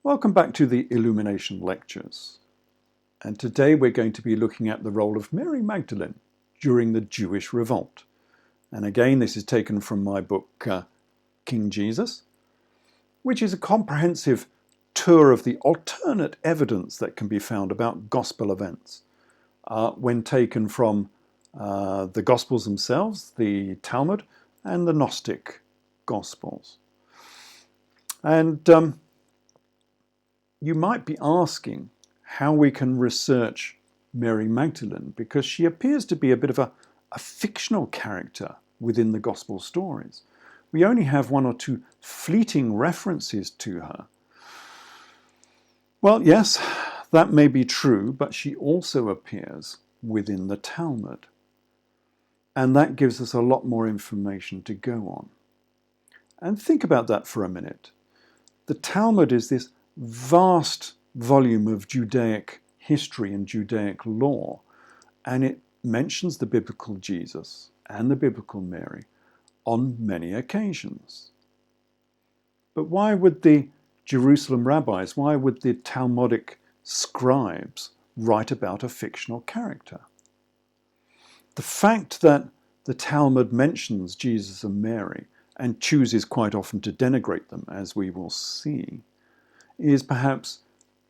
Welcome back to the Illumination Lectures. And today we're going to be looking at the role of Mary Magdalene during the Jewish revolt. And again, this is taken from my book, King Jesus, which is a comprehensive tour of the alternate evidence that can be found about gospel events when taken from the Gospels themselves, the Talmud, and the Gnostic Gospels. And you might be asking how we can research Mary Magdalene, because she appears to be a bit of a fictional character within the Gospel stories. We only have one or two fleeting references to her. Well, yes, that may be true, but she also appears within the Talmud. And that gives us a lot more information to go on. And think about that for a minute. The Talmud is this vast volume of Judaic history and Judaic law, and it mentions the biblical Jesus and the biblical Mary on many occasions. But why would the Jerusalem rabbis, why would the Talmudic scribes write about a fictional character? The fact that the Talmud mentions Jesus and Mary and chooses quite often to denigrate them, as we will see, is perhaps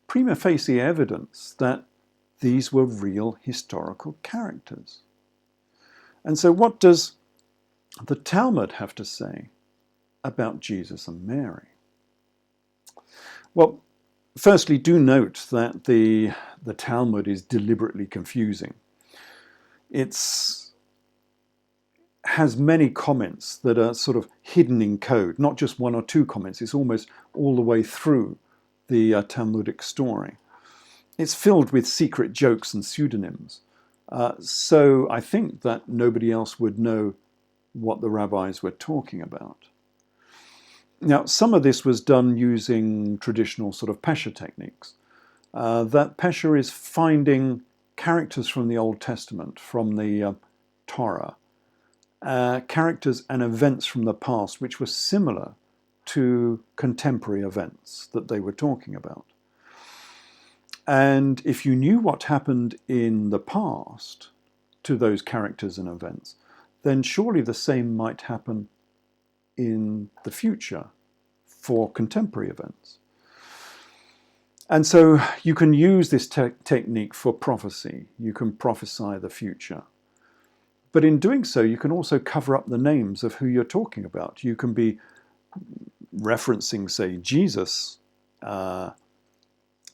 prima facie evidence that these were real historical characters. And so what does the Talmud have to say about Jesus and Mary? Well, firstly, do note that the Talmud is deliberately confusing. It has many comments that are sort of hidden in code, not just one or two comments. It's almost all the way through the Talmudic story. It's filled with secret jokes and pseudonyms. So I think that nobody else would know what the rabbis were talking about. Now, some of this was done using traditional sort of Pesher techniques. That Pesher is finding characters from the Old Testament, from the Torah, characters and events from the past which were similar to contemporary events that they were talking about. And if you knew what happened in the past to those characters and events, then surely the same might happen in the future for contemporary events. And so you can use this technique for prophecy. You can prophesy the future. But in doing so, you can also cover up the names of who you're talking about. You can be referencing, say, Jesus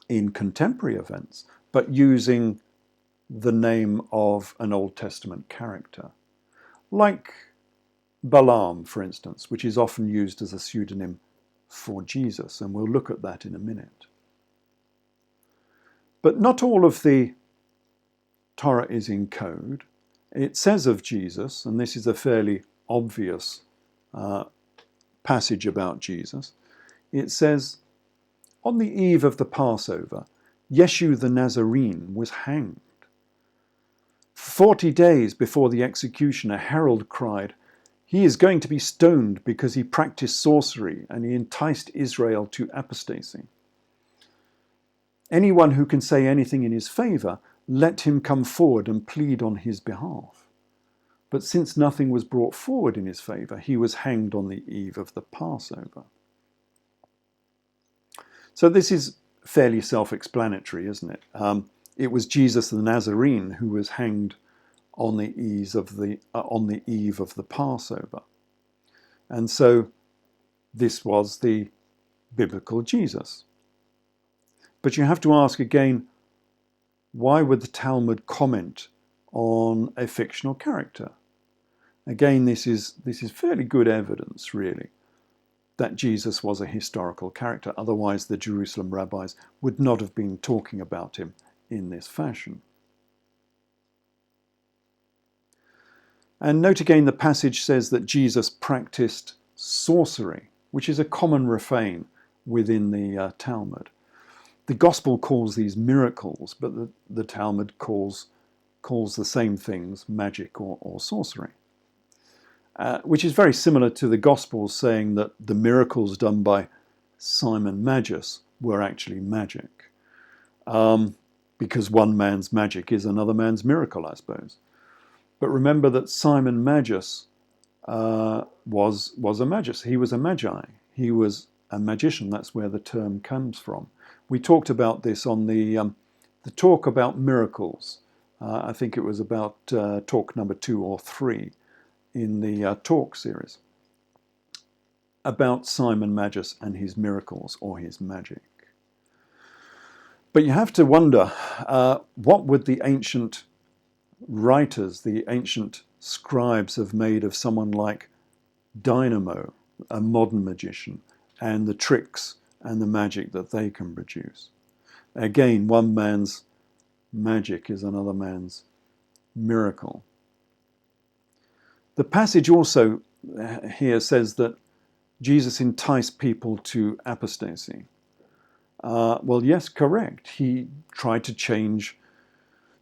in contemporary events, but using the name of an Old Testament character. Like Balaam, for instance, which is often used as a pseudonym for Jesus, and we'll look at that in a minute. But not all of the Torah is in code. It says of Jesus, and this is a fairly obvious passage about Jesus, it says, on the eve of the Passover, Yeshu the Nazarene was hanged. 40 days before the execution, a herald cried, "He is going to be stoned because he practiced sorcery and he enticed Israel to apostasy. Anyone who can say anything in his favour, let him come forward and plead on his behalf." But since nothing was brought forward in his favour, he was hanged on the eve of the Passover. So this is fairly self-explanatory, isn't it? It was Jesus the Nazarene who was hanged on the eve of the Passover. And so this was the biblical Jesus. But you have to ask again, why would the Talmud comment on a fictional character? Again, this is fairly good evidence, really, that Jesus was a historical character. Otherwise, the Jerusalem rabbis would not have been talking about him in this fashion. And note again, the passage says that Jesus practiced sorcery, which is a common refrain within the Talmud. The Gospel calls these miracles, but the Talmud calls the same things magic or sorcery. Which is very similar to the Gospels saying that the miracles done by Simon Magus were actually magic. Because one man's magic is another man's miracle, I suppose. But remember that Simon Magus was a magus. He was a magi. He was a magician. That's where the term comes from. We talked about this on the talk about miracles. I think it was about talk number 2 or 3 in the talk series about Simon Magus and his miracles or his magic. But you have to wonder, what would the ancient writers, the ancient scribes, have made of someone like Dynamo, a modern magician, and the tricks and the magic that they can produce? Again, one man's magic is another man's miracle. The passage also here says that Jesus enticed people to apostasy. Well, yes, correct. He tried to change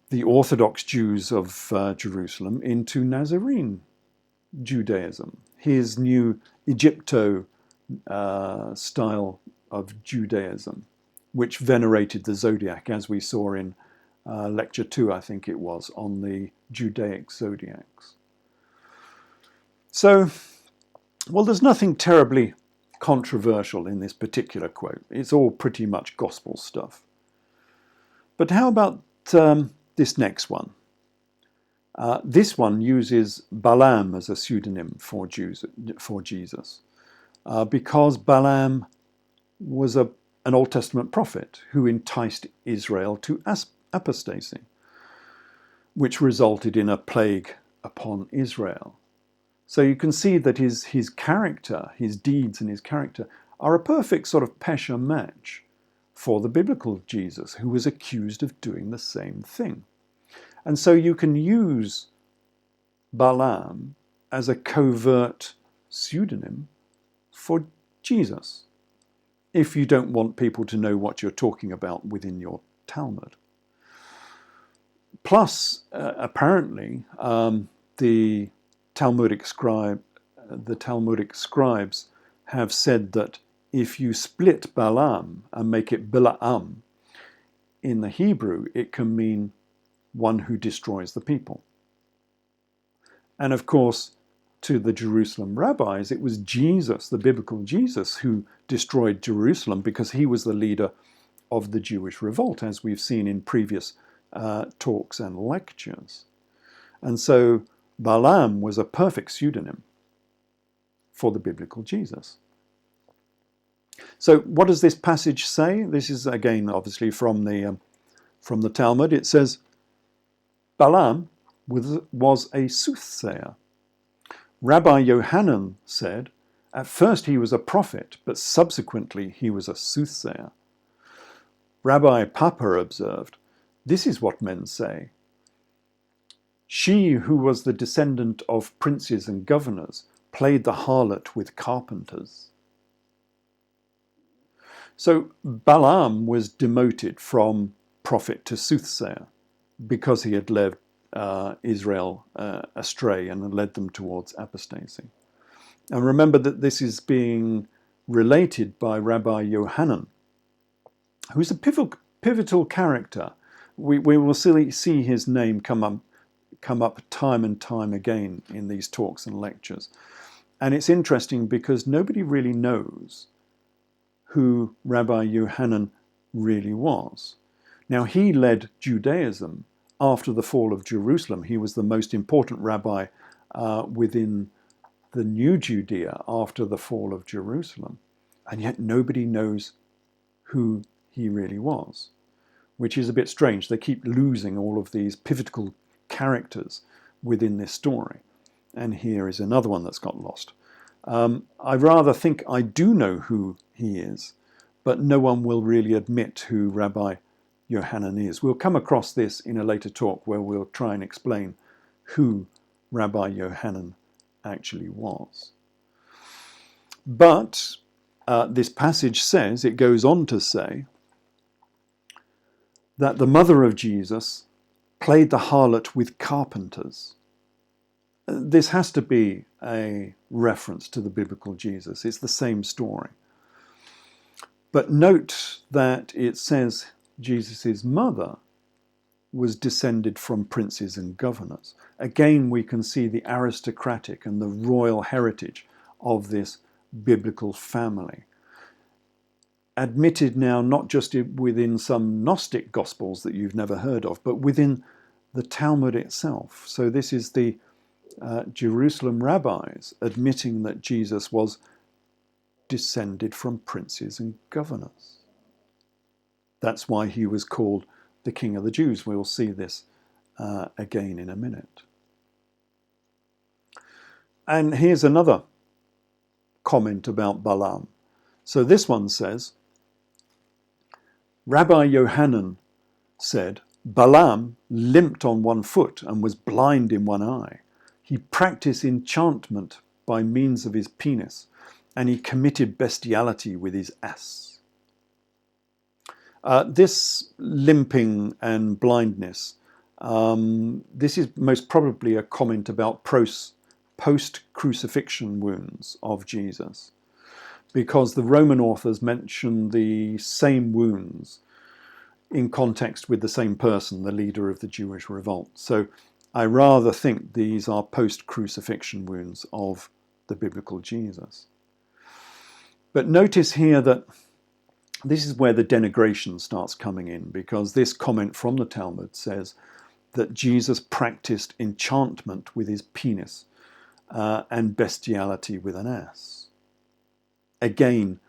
the Orthodox Jews of Jerusalem into Nazarene Judaism, his new Egypto style of Judaism, which venerated the zodiac, as we saw in lecture 2, I think it was, on the Judaic zodiacs. So, well, there's nothing terribly controversial in this particular quote. It's all pretty much gospel stuff. But how about this next one? This one uses Balaam as a pseudonym for Jesus, because Balaam was an Old Testament prophet who enticed Israel to apostasy, which resulted in a plague upon Israel. So you can see that his character, his deeds and his character are a perfect sort of pesher match for the biblical Jesus, who was accused of doing the same thing. And so you can use Balaam as a covert pseudonym for Jesus, if you don't want people to know what you're talking about within your Talmud. Plus, apparently, the Talmudic scribes have said that if you split Balaam and make it Bilaam, in the Hebrew, it can mean one who destroys the people. And of course, to the Jerusalem rabbis, it was Jesus, the biblical Jesus, who destroyed Jerusalem because he was the leader of the Jewish revolt, as we've seen in previous talks and lectures. And so Balaam was a perfect pseudonym for the biblical Jesus. So what does this passage say? This is again obviously from the Talmud. It says, Balaam was a soothsayer. Rabbi Yohanan said, at first he was a prophet, but subsequently he was a soothsayer. Rabbi Papa observed, this is what men say. She who was the descendant of princes and governors played the harlot with carpenters. So Balaam was demoted from prophet to soothsayer because he had led Israel astray and had led them towards apostasy. And remember that this is being related by Rabbi Yohanan, who's a pivotal character. We will see his name come up time and time again in these talks and lectures. And it's interesting because nobody really knows who Rabbi Yohanan really was. Now, he led Judaism after the fall of Jerusalem. He was the most important rabbi within the new Judea after the fall of Jerusalem. And yet nobody knows who he really was, which is a bit strange. They keep losing all of these pivotal characters within this story. And here is another one that's got lost. I rather think I do know who he is, but no one will really admit who Rabbi Yohanan is. We'll come across this in a later talk where we'll try and explain who Rabbi Yohanan actually was. But this passage says, it goes on to say, that the mother of Jesus played the harlot with carpenters. This has to be a reference to the biblical Jesus. It's the same story. But note that it says Jesus' mother was descended from princes and governors. Again, we can see the aristocratic and the royal heritage of this biblical family. Admitted now not just within some Gnostic gospels that you've never heard of, but within the Talmud itself. So this is the Jerusalem rabbis admitting that Jesus was descended from princes and governors. That's why he was called the King of the Jews. We'll see this again in a minute. And here's another comment about Balaam. So this one says, Rabbi Yohanan said, Balaam limped on one foot and was blind in one eye. He practiced enchantment by means of his penis, and he committed bestiality with his ass. This limping and blindness, this is most probably a comment about post-crucifixion wounds of Jesus, because the Roman authors mention the same wounds in context with the same person, the leader of the Jewish revolt. So I rather think these are post-crucifixion wounds of the biblical Jesus. But notice here that this is where the denigration starts coming in, because this comment from the Talmud says that Jesus practiced enchantment with his penis and bestiality with an ass. Again,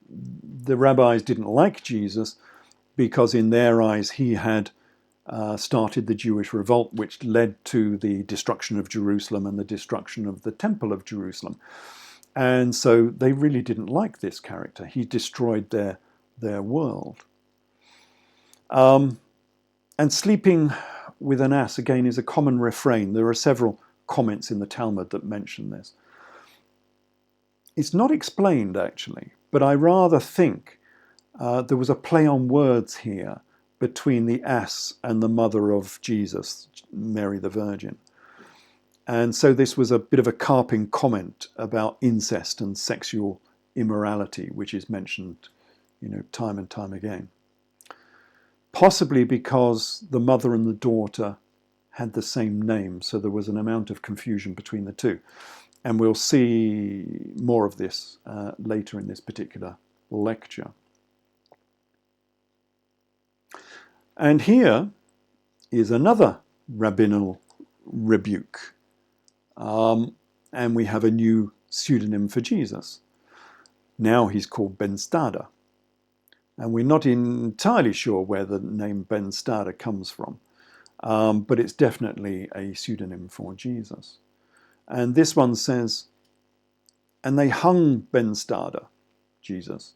the rabbis didn't like Jesus because in their eyes he had started the Jewish revolt, which led to the destruction of Jerusalem and the destruction of the Temple of Jerusalem. And so they really didn't like this character. He destroyed their world. And sleeping with an ass, again, is a common refrain. There are several comments in the Talmud that mention this. It's not explained, actually, but I rather think there was a play on words here between the ass and the mother of Jesus, Mary the Virgin. And so this was a bit of a carping comment about incest and sexual immorality, which is mentioned, time and time again. Possibly because the mother and the daughter had the same name, so there was an amount of confusion between the two. And we'll see more of this later in this particular lecture. And here is another rabbinal rebuke. And we have a new pseudonym for Jesus. Now he's called Ben Stada. And we're not entirely sure where the name Ben Stada comes from, but it's definitely a pseudonym for Jesus. And this one says, and they hung Ben Stada, Jesus,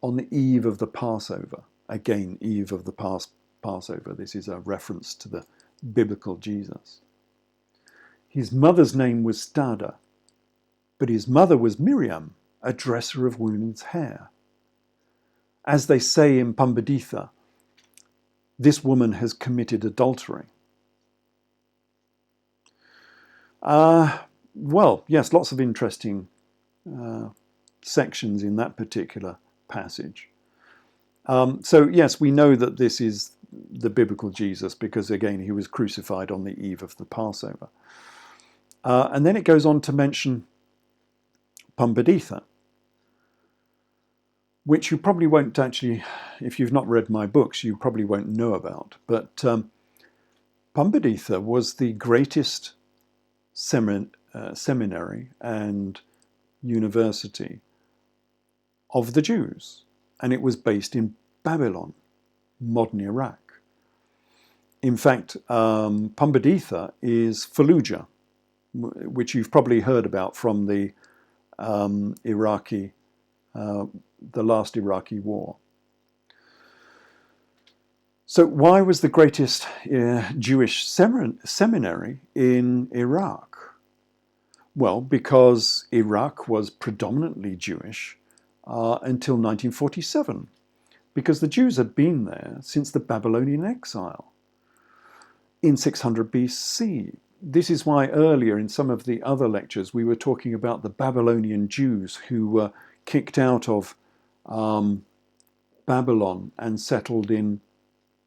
on the eve of the Passover. Again, eve of the Passover. This is a reference to the biblical Jesus. His mother's name was Stada, but his mother was Miriam, a dresser of women's hair. As they say in Pumbeditha, this woman has committed adultery. Well, yes, lots of interesting sections in that particular passage. So yes, we know that this is the biblical Jesus because, again, he was crucified on the eve of the Passover. And then it goes on to mention Pumbeditha, which you probably won't actually, if you've not read my books, you probably won't know about. But Pumbeditha was the greatest seminary and university of the Jews, and it was based in Babylon, modern Iraq. In fact, Pumbeditha is Fallujah, which you've probably heard about from the last Iraqi war. So why was the greatest Jewish seminary in Iraq? Well, because Iraq was predominantly Jewish until 1947, because the Jews had been there since the Babylonian exile in 600 BC. This is why earlier in some of the other lectures we were talking about the Babylonian Jews who were kicked out of Babylon and settled in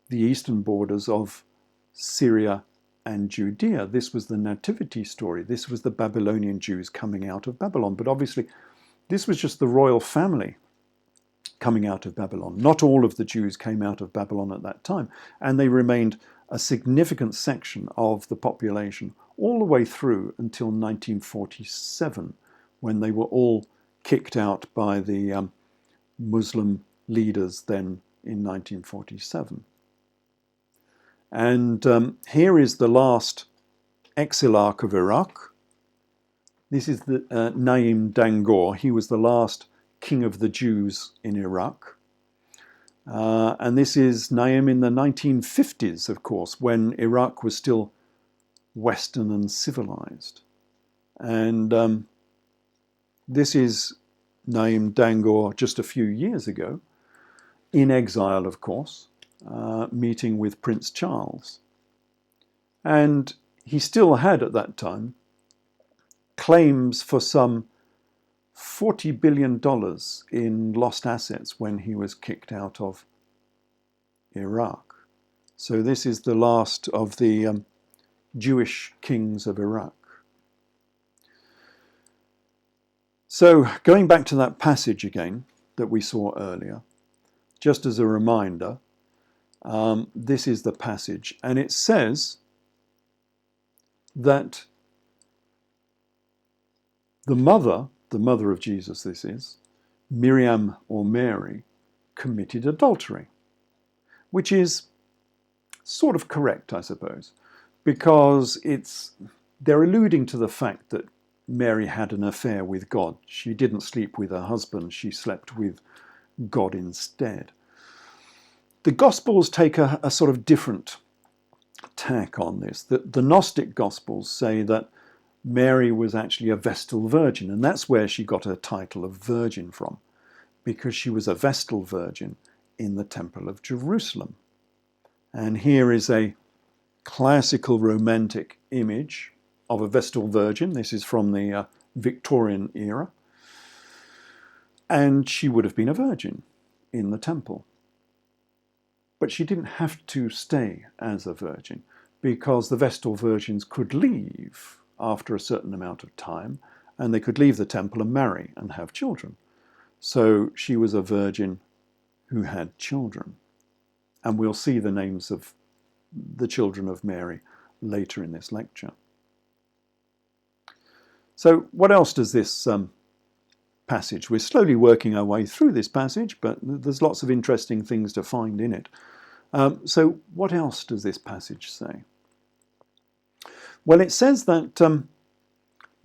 the eastern borders of Syria and Judea. This was the nativity story. This was the Babylonian Jews coming out of Babylon. But obviously, this was just the royal family coming out of Babylon. Not all of the Jews came out of Babylon at that time, and they remained a significant section of the population all the way through until 1947, when they were all kicked out by the Muslim leaders then in 1947. And here is the last exilarch of Iraq. This is the Naim Dangor. He was the last king of the Jews in Iraq. And this is Naim in the 1950s, of course, when Iraq was still Western and civilized. And this is Naim Dangor just a few years ago, in exile, of course, meeting with Prince Charles. And he still had, at that time, claims for some $40 billion in lost assets when he was kicked out of Iraq. So this is the last of the Jewish kings of Iraq. So going back to that passage again that we saw earlier, just as a reminder, this is the passage, and it says that the mother of Jesus, this is, Miriam or Mary, committed adultery, which is sort of correct, I suppose, because they're alluding to the fact that Mary had an affair with God. She didn't sleep with her husband, she slept with God instead. The Gospels take a sort of different tack on this. The Gnostic Gospels say that Mary was actually a Vestal Virgin, and that's where she got her title of Virgin from, because she was a Vestal Virgin in the Temple of Jerusalem. And here is a classical romantic image of a Vestal Virgin. This is from the Victorian era. And she would have been a virgin in the temple. But she didn't have to stay as a virgin, because the Vestal Virgins could leave after a certain amount of time, and they could leave the temple and marry and have children. So she was a virgin who had children. And we'll see the names of the children of Mary later in this lecture. So what else does this passage? We're slowly working our way through this passage, but there's lots of interesting things to find in it. So what else does this passage say? Well, it says that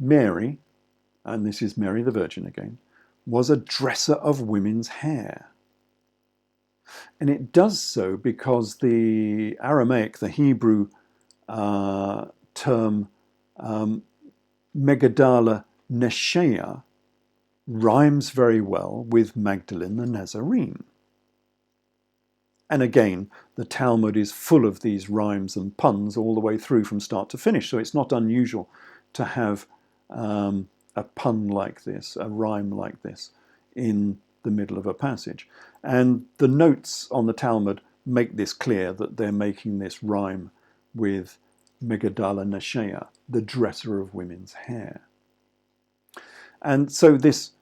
Mary, and this is Mary the Virgin again, was a dresser of women's hair. And it does so because the Aramaic, the Hebrew term Megadala Neshea rhymes very well with Magdalene the Nazarene. And again, the Talmud is full of these rhymes and puns all the way through from start to finish. So it's not unusual to have a pun like this, a rhyme like this, in the middle of a passage. And the notes on the Talmud make this clear, that they're making this rhyme with Megadala Neshea, the dresser of women's hair. And so this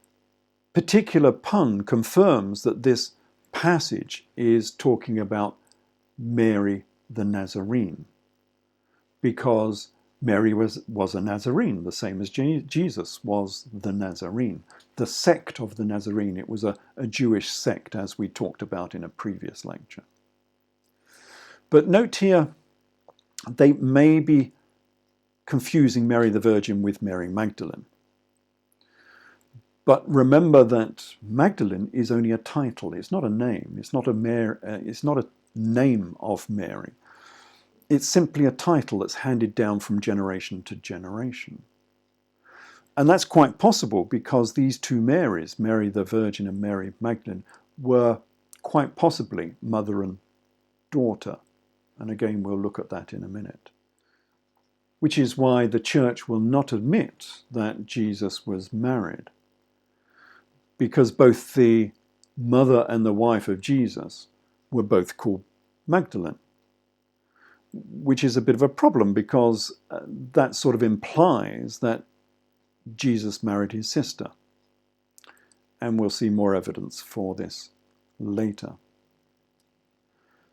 particular pun confirms that this passage is talking about Mary the Nazarene, because Mary was a Nazarene, the same as Jesus was the Nazarene. The sect of the Nazarene, it was a Jewish sect, as we talked about in a previous lecture. But note here, they may be confusing Mary the Virgin with Mary Magdalene. But remember that Magdalene is only a title. It's not a name. It's not a name of Mary. It's simply a title that's handed down from generation to generation. And that's quite possible because these two Marys, Mary the Virgin and Mary Magdalene, were quite possibly mother and daughter. And again, we'll look at that in a minute. Which is why the church will not admit that Jesus was married, because both the mother and the wife of Jesus were both called Magdalene, which is a bit of a problem because that sort of implies that Jesus married his sister. And we'll see more evidence for this later.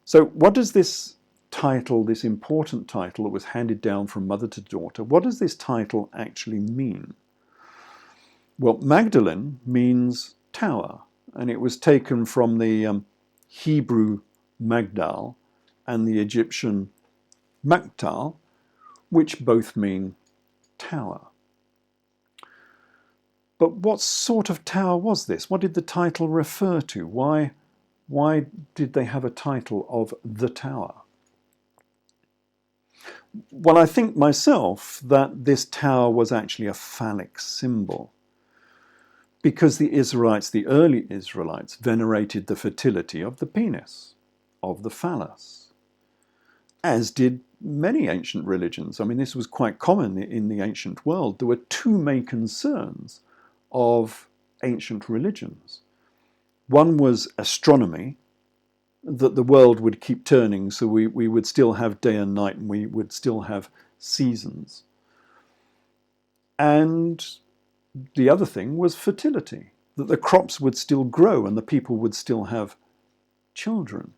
So what does this title, this important title that was handed down from mother to daughter, what does this title actually mean? Well, Magdalene means tower, and it was taken from the Hebrew Magdal and the Egyptian Maktal, which both mean tower. But what sort of tower was this? What did the title refer to? Why did they have a title of the tower? Well, I think myself that this tower was actually a phallic symbol, because the Israelites, the early Israelites, venerated the fertility of the penis, of the phallus, as did many ancient religions. I mean, this was quite common in the ancient world. There were two main concerns of ancient religions. One was astronomy, that the world would keep turning, so we would still have day and night, and we would still have seasons. And the other thing was fertility, that the crops would still grow and the people would still have children.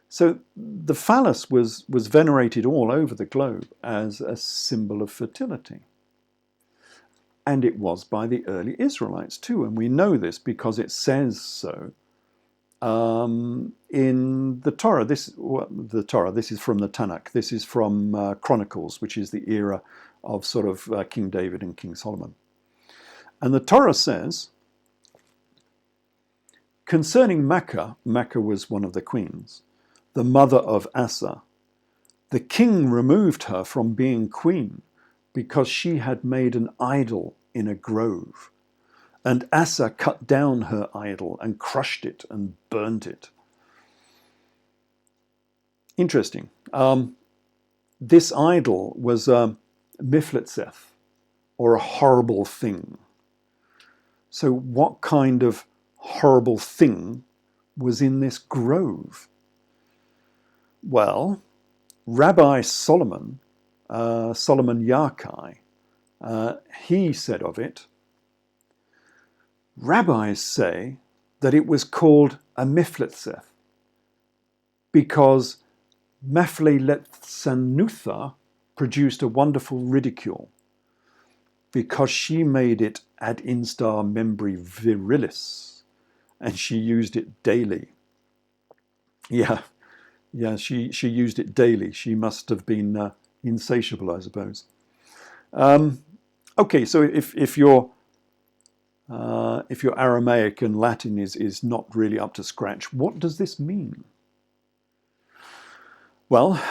So the phallus was venerated all over the globe as a symbol of fertility. And it was by the early Israelites too, and we know this because it says so in the Torah. This is from the Tanakh. This is from Chronicles, which is the era of sort of King David and King Solomon. And the Torah says, concerning Makkah was one of the queens, the mother of Asa, the king removed her from being queen because she had made an idol in a grove. And Asa cut down her idol and crushed it and burnt it. Interesting. This idol was a mifletzeth, or a horrible thing. So what kind of horrible thing was in this grove? Well, Rabbi Solomon Yarkai, he said of it, rabbis say that it was called a mifletzeth because Mafleletsanutha produced a wonderful ridicule, because she made it ad instar membri virilis, and she used it daily. Yeah, she used it daily. She must have been insatiable, I suppose. Okay, so if your Aramaic and Latin is not really up to scratch, what does this mean? Well,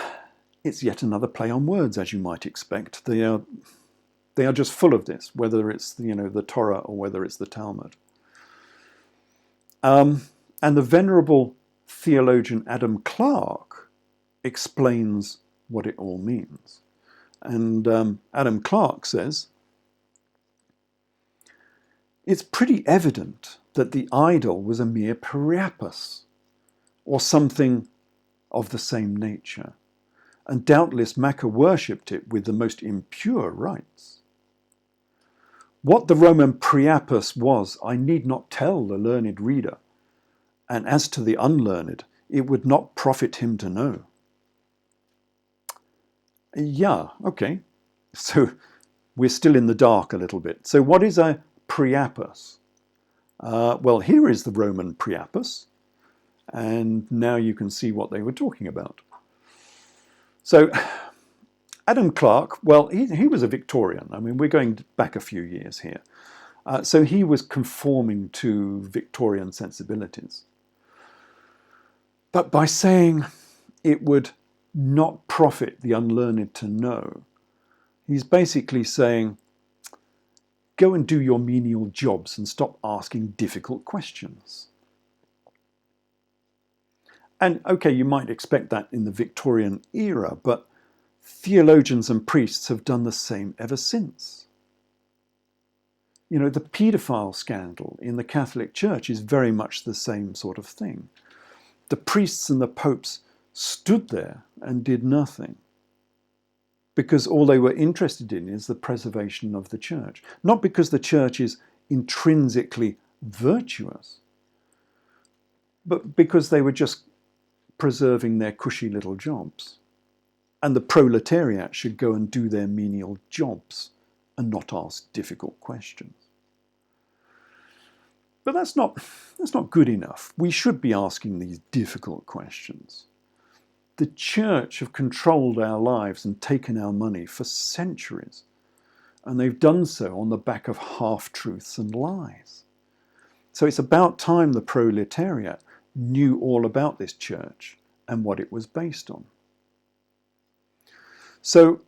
it's yet another play on words, as you might expect. They are just full of this, whether it's the Torah or whether it's the Talmud. And the venerable theologian Adam Clarke explains what it all means. And Adam Clarke says, it's pretty evident that the idol was a mere priapus, or something of the same nature, and doubtless Makkah worshipped it with the most impure rites. What the Roman priapus was, I need not tell the learned reader, and as to the unlearned, it would not profit him to know. Yeah, okay, so we're still in the dark a little bit. So what is a priapus? Well, here is the Roman priapus, and now you can see what they were talking about. So Adam Clarke, well, he was a Victorian. I mean, we're going back a few years here. So he was conforming to Victorian sensibilities. But by saying it would not profit the unlearned to know, he's basically saying, go and do your menial jobs and stop asking difficult questions. And okay, you might expect that in the Victorian era, but theologians and priests have done the same ever since. You know, the paedophile scandal in the Catholic Church is very much the same sort of thing. The priests and the popes stood there and did nothing because all they were interested in is the preservation of the church. Not because the church is intrinsically virtuous, but because they were just preserving their cushy little jobs. And the proletariat should go and do their menial jobs and not ask difficult questions. But that's not good enough. We should be asking these difficult questions. The church have controlled our lives and taken our money for centuries, and they've done so on the back of half-truths and lies. So it's about time the proletariat knew all about this church and what it was based on. So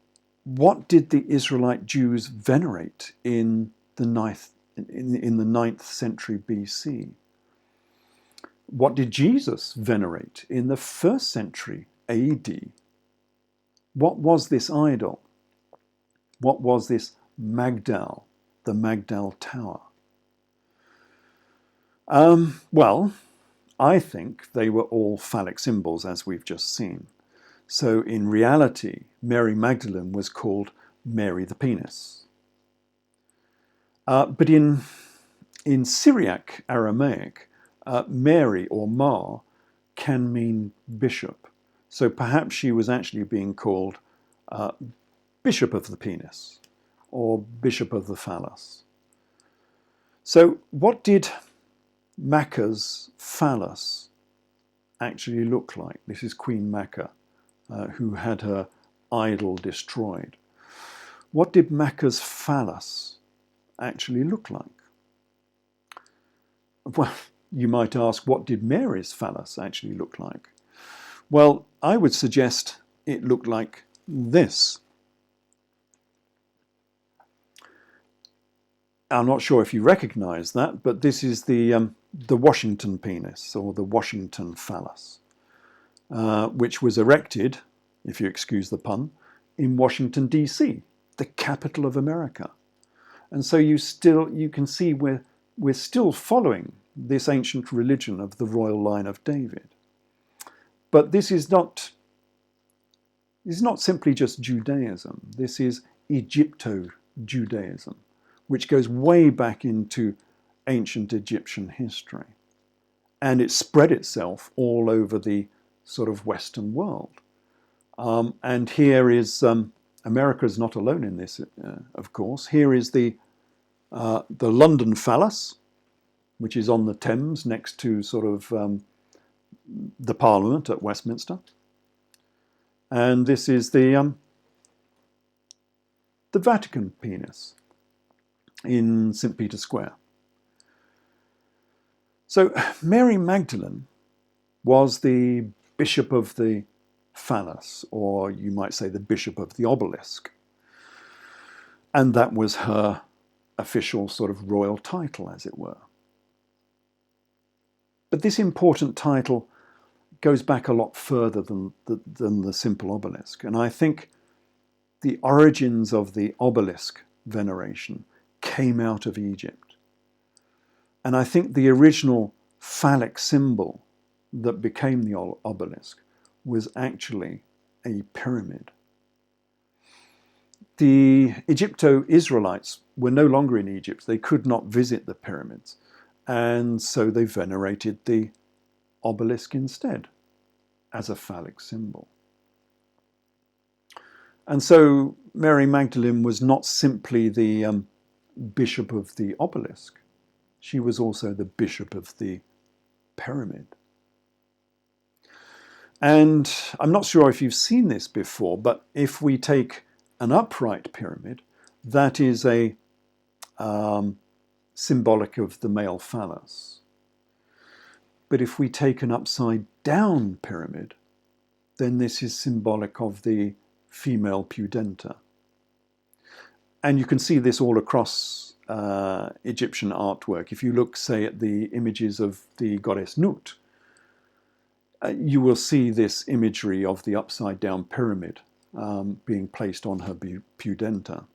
what did the Israelite Jews venerate in the 9th century BC? What did Jesus venerate in the 1st century AD? What was this idol? What was this Magdal, the Magdal Tower? Well, I think they were all phallic symbols, as we've just seen. So in reality, Mary Magdalene was called Mary the Penis. But in Syriac Aramaic, Mary or Ma can mean bishop. So perhaps she was actually being called Bishop of the Penis or Bishop of the Phallus. So what did Maccah's phallus actually look like? This is Queen Maccah, who had her idol destroyed. What did Maccah's phallus actually look like? Well, you might ask, what did Mary's phallus actually look like? Well, I would suggest it looked like this. I'm not sure if you recognize that, but this is the Washington penis, or the Washington phallus, which was erected, if you excuse the pun, in Washington, D.C., the capital of America. And so you can see we're still following this ancient religion of the royal line of David. But this is not simply just Judaism. This is Egypto-Judaism, which goes way back into ancient Egyptian history. And it spread itself all over the sort of Western world. And here is, America is not alone in this, of course. Here is the London phallus, which is on the Thames next to sort of the Parliament at Westminster. And this is the Vatican penis in St. Peter's Square. So Mary Magdalene was the bishop of the phallus, or you might say the bishop of the obelisk. And that was her official sort of royal title, as it were. But this important title goes back a lot further than the simple obelisk. And I think the origins of the obelisk veneration came out of Egypt. And I think the original phallic symbol that became the obelisk was actually a pyramid. The Egypto-Israelites were no longer in Egypt. They could not visit the pyramids. And so they venerated the obelisk instead as a phallic symbol. And so Mary Magdalene was not simply the bishop of the obelisk. She was also the bishop of the pyramid. And I'm not sure if you've seen this before, but if we take an upright pyramid, that is a symbolic of the male phallus. But if we take an upside down pyramid, then this is symbolic of the female pudenta. And you can see this all across Egyptian artwork. If you look, say, at the images of the goddess Nut, you will see this imagery of the upside down pyramid being placed on her pudenta,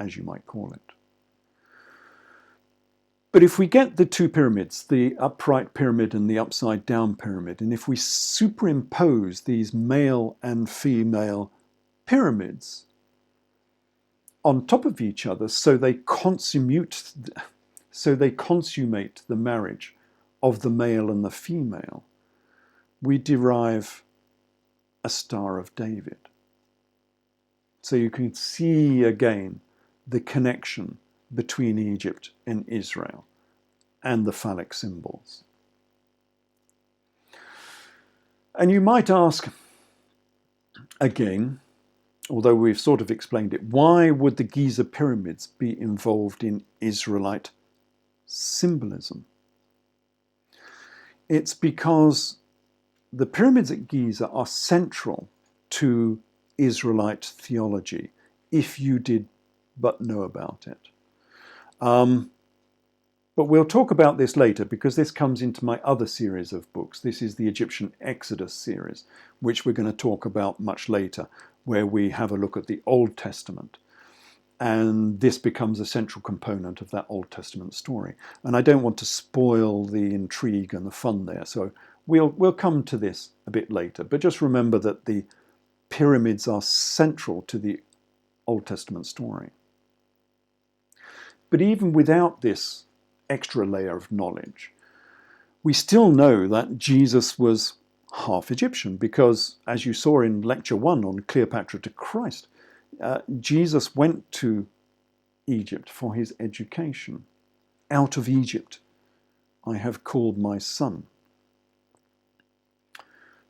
as you might call it. But if we get the two pyramids, the upright pyramid and the upside down pyramid, and if we superimpose these male and female pyramids on top of each other so they consummate the marriage of the male and the female, we derive a Star of David. So you can see again the connection between Egypt and Israel and the phallic symbols. And you might ask, again, although we've sort of explained it, why would the Giza pyramids be involved in Israelite symbolism? It's because the pyramids at Giza are central to Israelite theology, if you did but know about it. But we'll talk about this later because this comes into my other series of books. This is the Egyptian Exodus series, which we're going to talk about much later, where we have a look at the Old Testament. And this becomes a central component of that Old Testament story. And I don't want to spoil the intrigue and the fun there, so we'll come to this a bit later. But just remember that the pyramids are central to the Old Testament story. But even without this extra layer of knowledge, we still know that Jesus was half Egyptian because, as you saw in Lecture 1 on Cleopatra to Christ, Jesus went to Egypt for his education. Out of Egypt I have called my son.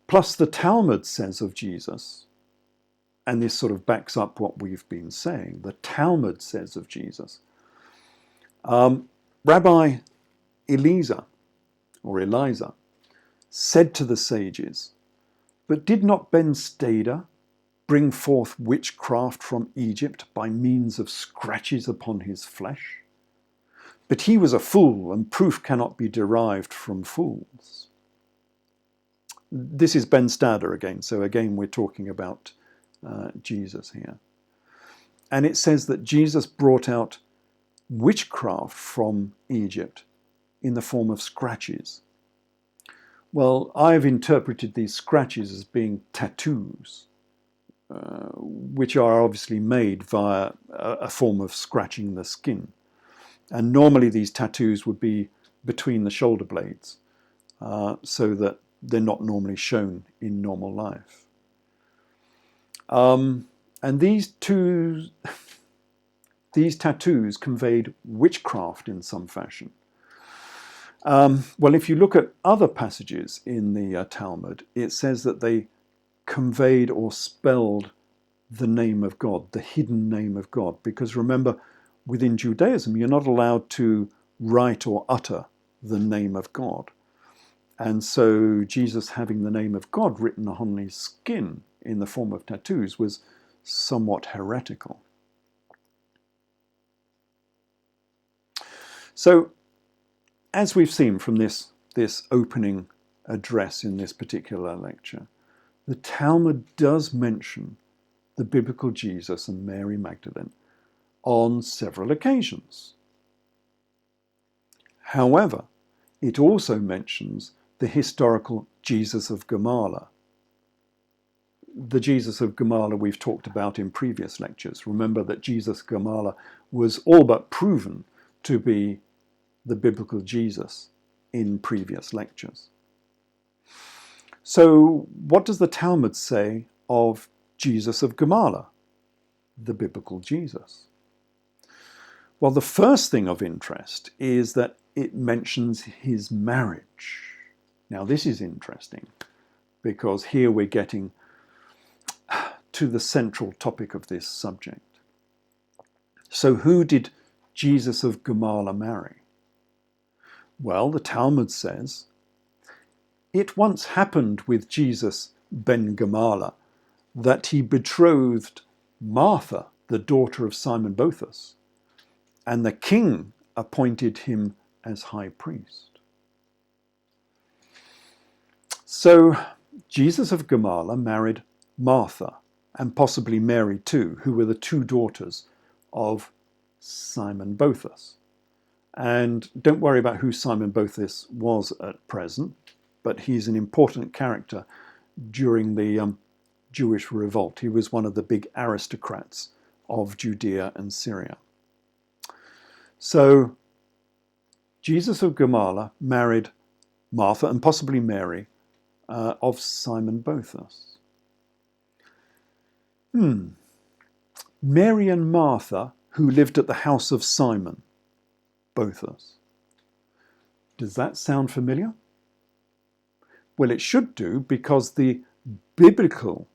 Plus the Talmud says of Jesus, and this sort of backs up what we've been saying, the Talmud says of Jesus, Rabbi Eliezer, or Eliza, said to the sages, but did not Ben Stader bring forth witchcraft from Egypt by means of scratches upon his flesh? But he was a fool, and proof cannot be derived from fools. This is Ben Stader again, so again we're talking about Jesus here. And it says that Jesus brought out witchcraft from Egypt in the form of scratches. Well, I've interpreted these scratches as being tattoos, which are obviously made via a form of scratching the skin. And normally these tattoos would be between the shoulder blades, so that they're not normally shown in normal life. And these tattoos conveyed witchcraft in some fashion. Well, if you look at other passages in the Talmud, it says that they conveyed or spelled the name of God, the hidden name of God. Because remember, within Judaism, you're not allowed to write or utter the name of God. And so Jesus having the name of God written on his skin in the form of tattoos was somewhat heretical. So, as we've seen from this opening address in this particular lecture, the Talmud does mention the biblical Jesus and Mary Magdalene on several occasions. However, it also mentions the historical Jesus of Gamala. The Jesus of Gamala we've talked about in previous lectures. Remember that Jesus of Gamala was all but proven to be the biblical Jesus in previous lectures. So what does the Talmud say of Jesus of Gamala, the biblical Jesus? Well, the first thing of interest is that it mentions his marriage. Now this is interesting because here we're getting to the central topic of this subject. So who did Jesus of Gamala marry? Well, the Talmud says, it once happened with Jesus ben Gamala that he betrothed Martha, the daughter of Simon Boethus, and the king appointed him as high priest. So Jesus of Gamala married Martha, and possibly Mary too, who were the two daughters of Simon Boethus. And don't worry about who Simon Boethus was at present, but he's an important character during the Jewish revolt. He was one of the big aristocrats of Judea and Syria. So Jesus of Gamala married Martha and possibly Mary of Simon Boethus. Mary and Martha, who lived at the house of Simon Boethus. Does that sound familiar? Well, it should do, because the biblical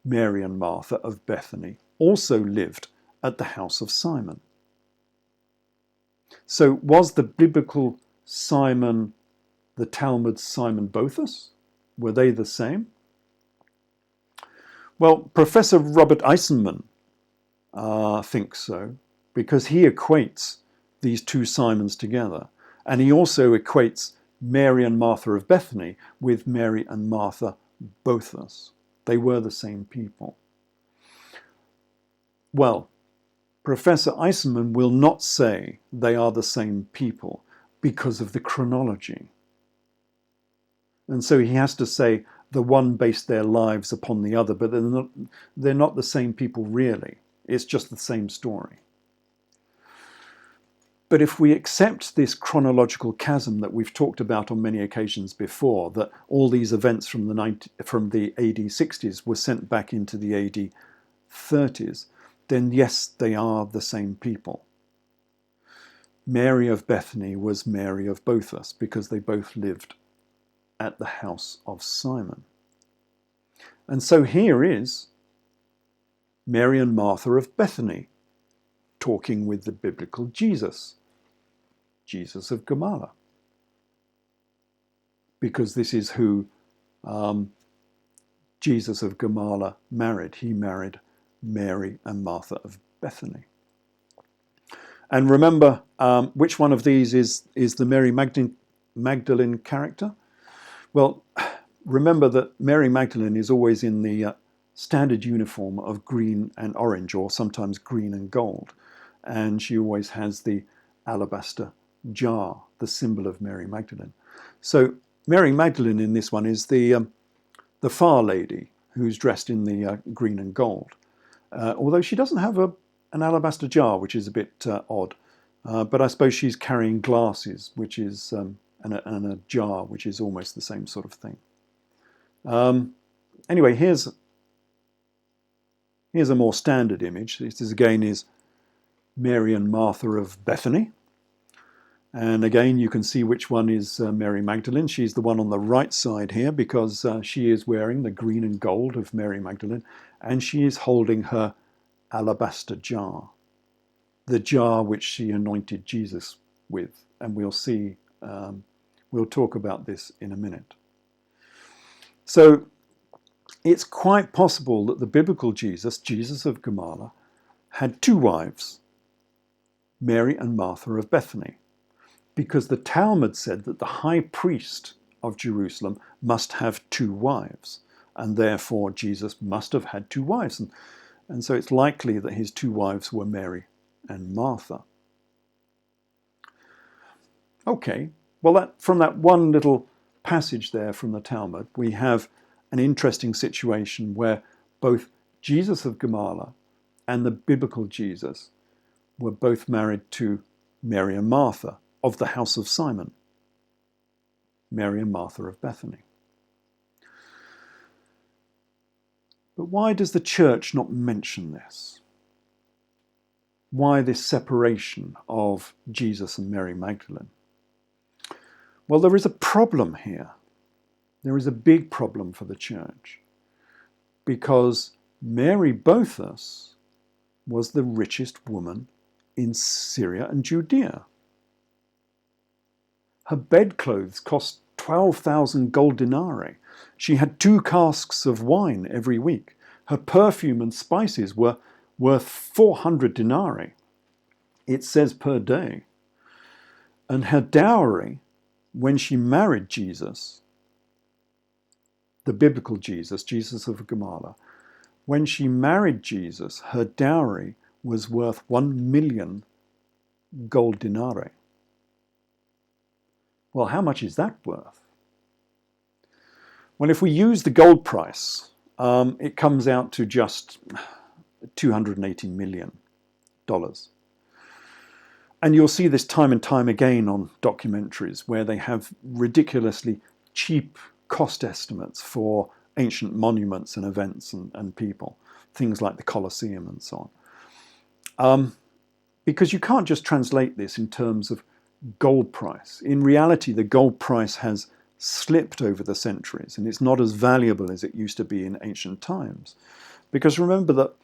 Mary and Martha of Bethany also lived at the house of Simon. So was the biblical Simon the Talmud's Simon Boethus? Were they the same? Well, Professor Robert Eisenman thinks so, because he equates these two Simons together. And he also equates Mary and Martha of Bethany with Mary and Martha Boethus. They were the same people. Well, Professor Eisenman will not say they are the same people because of the chronology. And so he has to say the one based their lives upon the other, but they're not the same people really. It's just the same story. But if we accept this chronological chasm that we've talked about on many occasions before, that all these events from the AD 60s were sent back into the AD 30s, then yes, they are the same people. Mary of Bethany was Mary of Boethus, because they both lived at the house of Simon. And so here is Mary and Martha of Bethany talking with the biblical Jesus, Jesus of Gamala, because this is who Jesus of Gamala married. He married Mary and Martha of Bethany. And remember, which one of these is the Mary Magdalene character? Well, remember that Mary Magdalene is always in the standard uniform of green and orange, or sometimes green and gold. And she always has the alabaster jar, the symbol of Mary Magdalene. So Mary Magdalene in this one is the far lady who's dressed in the green and gold. Although she doesn't have an alabaster jar, which is a bit odd. But I suppose she's carrying glasses, which is and a jar, which is almost the same sort of thing. Anyway, here's a more standard image. This again is Mary and Martha of Bethany. And again, you can see which one is Mary Magdalene. She's the one on the right side here, because she is wearing the green and gold of Mary Magdalene, and she is holding her alabaster jar, the jar which she anointed Jesus with. And we'll see, we'll talk about this in a minute. So it's quite possible that the biblical Jesus, Jesus of Gamala, had two wives, Mary and Martha of Bethany, because the Talmud said that the high priest of Jerusalem must have two wives, and therefore Jesus must have had two wives. And so it's likely that his two wives were Mary and Martha. Okay, well, from that one little passage there from the Talmud, we have an interesting situation where both Jesus of Gamala and the biblical Jesus were both married to Mary and Martha of the house of Simon, Mary and Martha of Bethany. But why does the church not mention this? Why this separation of Jesus and Mary Magdalene? Well, there is a problem here. There is a big problem for the church, because Mary Boethus was the richest woman in Syria and Judea. Her bedclothes cost 12,000 gold denarii. She had 2 casks of wine every week. Her perfume and spices were worth 400 denarii, it says, per day. And her dowry, when she married Jesus, the biblical Jesus, Jesus of Gamala, when she married Jesus, her dowry was worth 1 million gold denarii. Well, how much is that worth? Well, if we use the gold price, it comes out to just $280 million. And you'll see this time and time again on documentaries where they have ridiculously cheap cost estimates for ancient monuments and events and people, things like the Colosseum and so on. Because you can't just translate this in terms of gold price. In reality, the gold price has slipped over the centuries, and it's not as valuable as it used to be in ancient times. Because remember that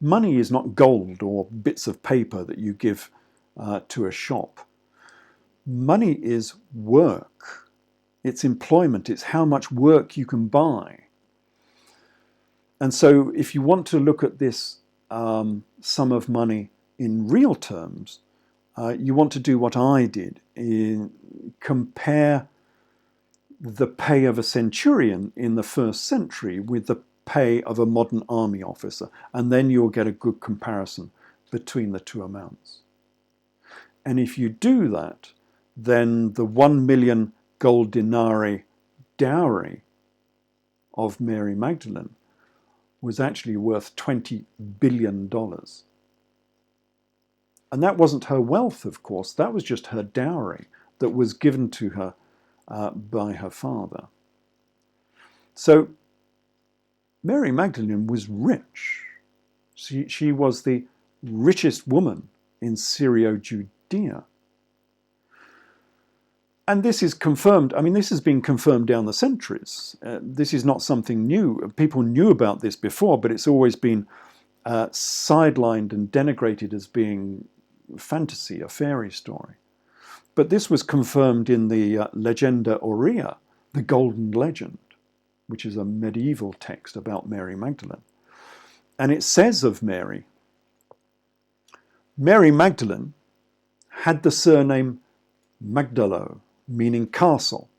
money is not gold or bits of paper that you give to a shop. Money is work. It's employment. It's how much work you can buy. And so if you want to look at this sum of money in real terms, you want to do what I did, compare the pay of a centurion in the first century with the pay of a modern army officer, and then you'll get a good comparison between the two amounts. And if you do that, then the 1 million gold denarii dowry of Mary Magdalene was actually worth $20 billion. And that wasn't her wealth, of course, that was just her dowry that was given to her by her father. So Mary Magdalene was rich. She was the richest woman in Syria-Judea. And this is confirmed, I mean, this has been confirmed down the centuries. This is not something new. People knew about this before, but it's always been sidelined and denigrated as being fantasy, a fairy story. But this was confirmed in the Legenda Aurea, the Golden Legend, which is a medieval text about Mary Magdalene. And it says of Mary, Mary Magdalene had the surname Magdalo, meaning castle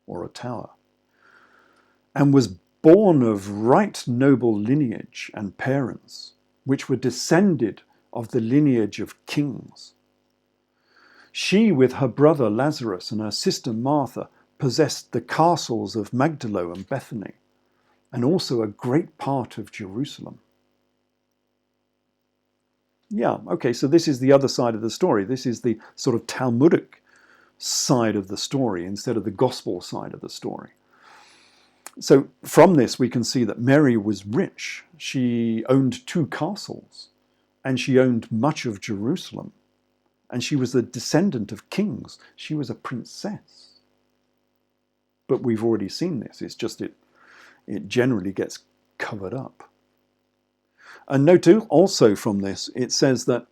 or a tower, and was born of right noble lineage and parents, which were descended of the lineage of kings. She, with her brother Lazarus and her sister Martha, possessed the castles of Magdalo and Bethany, and also a great part of Jerusalem. Yeah, okay, so this is the other side of the story. This is the sort of Talmudic side of the story instead of the gospel side of the story. So from this we can see that Mary was rich. She owned 2 castles, and she owned much of Jerusalem. And she was the descendant of kings. She was a princess. But we've already seen this. It's just it generally gets covered up. And note also from this, it says that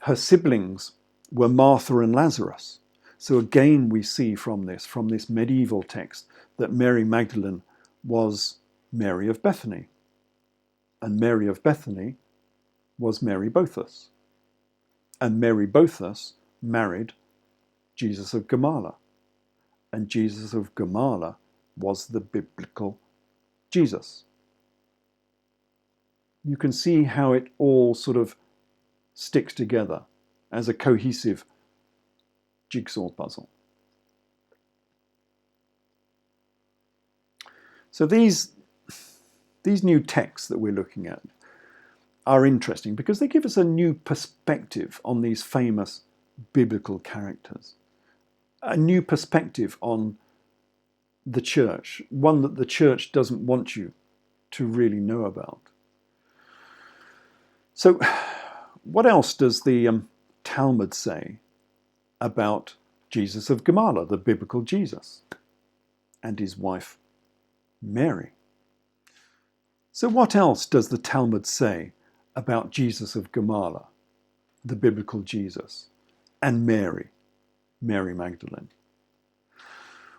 her siblings were Martha and Lazarus. So again, we see from this medieval text, that Mary Magdalene was Mary of Bethany. And Mary of Bethany was Mary Boethus. And Mary Boethus married Jesus of Gamala. And Jesus of Gamala was the biblical Jesus. You can see how it all sort of sticks together as a cohesive jigsaw puzzle. So these new texts that we're looking at are interesting because they give us a new perspective on these famous biblical characters, a new perspective on the church, one that the church doesn't want you to really know about. So what else does the Talmud say about Jesus of Gamala, the biblical Jesus, and his wife Mary? So what else does the Talmud say about Jesus of Gamala, the biblical Jesus, and Mary Magdalene?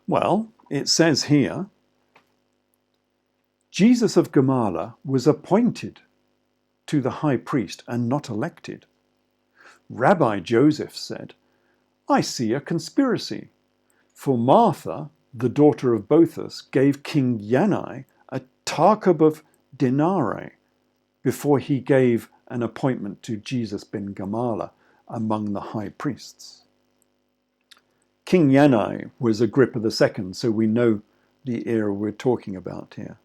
Well, it says here, Jesus of Gamala was appointed to the high priest and not elected. Rabbi Joseph said, I see a conspiracy. For Martha, the daughter of Boethus, gave King Yanai a takab of dinarii before he gave an appointment to Jesus ben Gamala among the high priests. King Yanai was Agrippa II, so we know the era we're talking about here.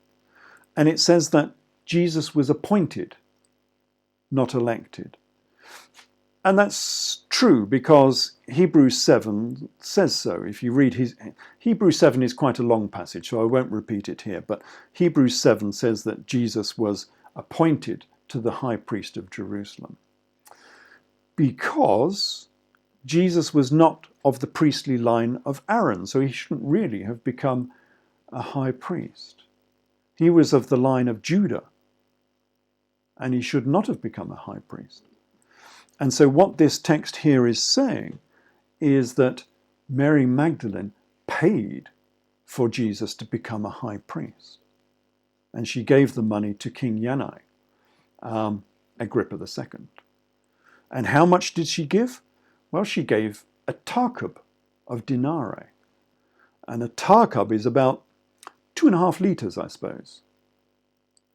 And it says that Jesus was appointed, not elected. And that's true because Hebrews 7 says so. If you read Hebrews 7 is quite a long passage, so I won't repeat it here, but Hebrews 7 says that Jesus was appointed to the high priest of Jerusalem because Jesus was not of the priestly line of Aaron, so he shouldn't really have become a high priest. He was of the line of Judah, and he should not have become a high priest. And so what this text here is saying is that Mary Magdalene paid for Jesus to become a high priest. And she gave the money to King Yanai, Agrippa II. And how much did she give? Well, she gave a tarkub of dinarii. And a tarkub is about 2.5 litres, I suppose.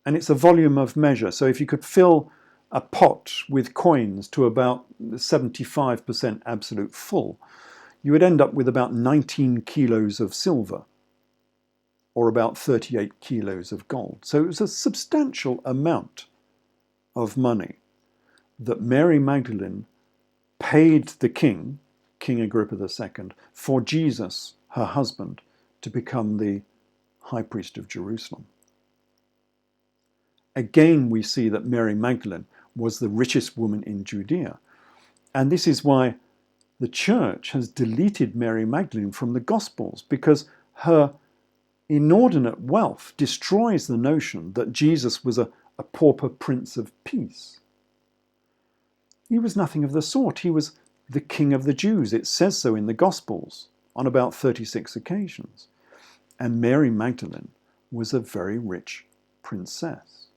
And it's a volume of measure. So if you could fill a pot with coins to about 75% absolute full, you would end up with about 19 kilos of silver or about 38 kilos of gold. So it was a substantial amount of money that Mary Magdalene paid the king, King Agrippa II, for Jesus, her husband, to become the high priest of Jerusalem. Again, we see that Mary Magdalene was the richest woman in Judea. And this is why the church has deleted Mary Magdalene from the Gospels, because her inordinate wealth destroys the notion that Jesus was a pauper prince of peace. He was nothing of the sort. He was the king of the Jews. It says so in the Gospels on about 36 occasions. And Mary Magdalene was a very rich princess.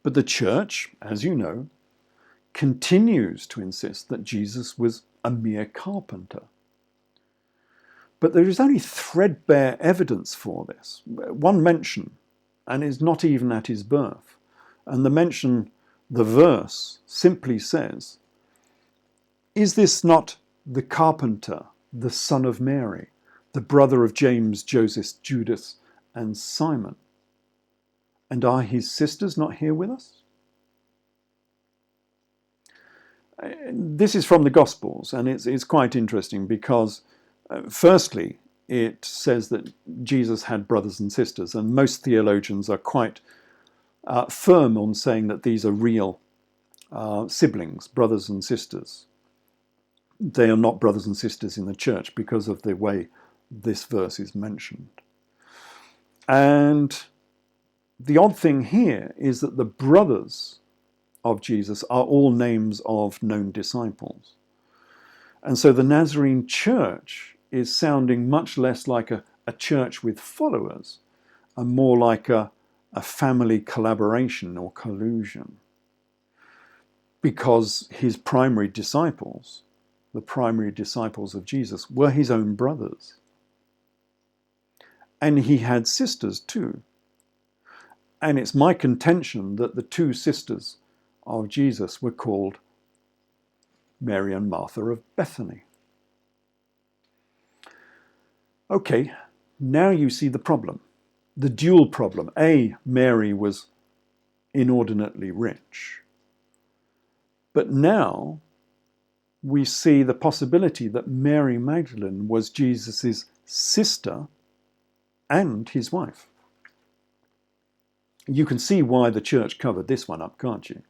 But the church, as you know, continues to insist that Jesus was a mere carpenter. But there is only threadbare evidence for this. One mention, and it's not even at his birth. And the verse simply says, "Is this not the carpenter, the son of Mary, the brother of James, Joseph, Judas, and Simon? And are his sisters not here with us?" This is from the Gospels, and it's quite interesting because, firstly, it says that Jesus had brothers and sisters, and most theologians are quite firm on saying that these are real siblings, brothers and sisters. They are not brothers and sisters in the church because of the way this verse is mentioned. And the odd thing here is that the brothers of Jesus are all names of known disciples. And so the Nazarene church is sounding much less like a church with followers and more like a family collaboration or collusion. Because his primary disciples, the primary disciples of Jesus, were his own brothers. And he had sisters too. And it's my contention that the two sisters of Jesus were called Mary and Martha of Bethany. Okay, now you see the problem, the dual problem. A, Mary was inordinately rich. But now we see the possibility that Mary Magdalene was Jesus' sister and his wife. You can see why the church covered this one up, can't you?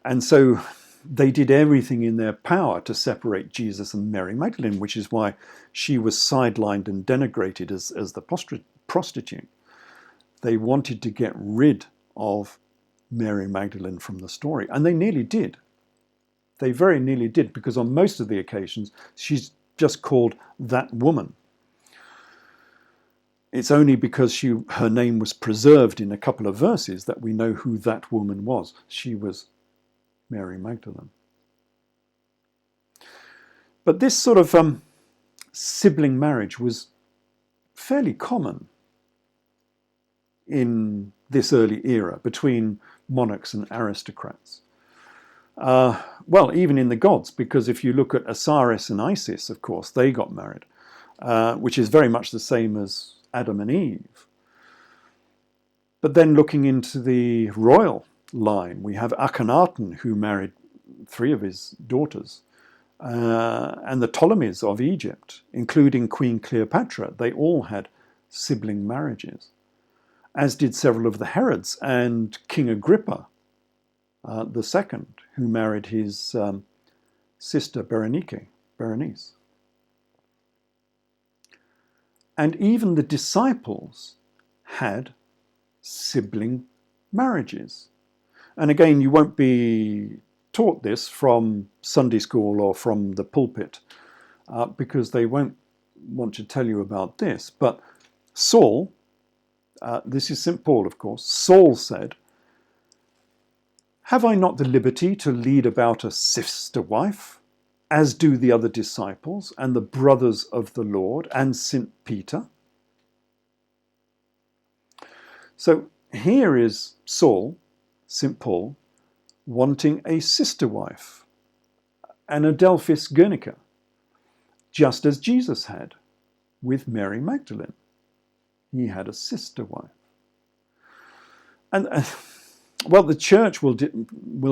And so they did everything in their power to separate Jesus and Mary Magdalene, which is why she was sidelined and denigrated as the prostitute. They wanted to get rid of Mary Magdalene from the story, and they nearly did. They very nearly did, because on most of the occasions, she's just called that woman. It's only because her name was preserved in a couple of verses that we know who that woman was. She was Mary Magdalene. But this sort of sibling marriage was fairly common in this early era between monarchs and aristocrats. Well, even in the gods, because if you look at Osiris and Isis, of course, they got married, which is very much the same as Adam and Eve. But then looking into the royal line, we have Akhenaten, who married 3 of his daughters, and the Ptolemies of Egypt, including Queen Cleopatra. They all had sibling marriages, as did several of the Herods and King Agrippa the second, who married his sister Berenice. And even the disciples had sibling marriages. And again, you won't be taught this from Sunday school or from the pulpit, because they won't want to tell you about this. But Saul, this is St. Paul, of course, Saul said, "Have I not the liberty to lead about a sister wife, as do the other disciples and the brothers of the Lord and St. Peter?" So here is Saul, St. Paul, wanting a sister wife, an Adelphis Guernica, just as Jesus had with Mary Magdalene. He had a sister wife. And well, the church will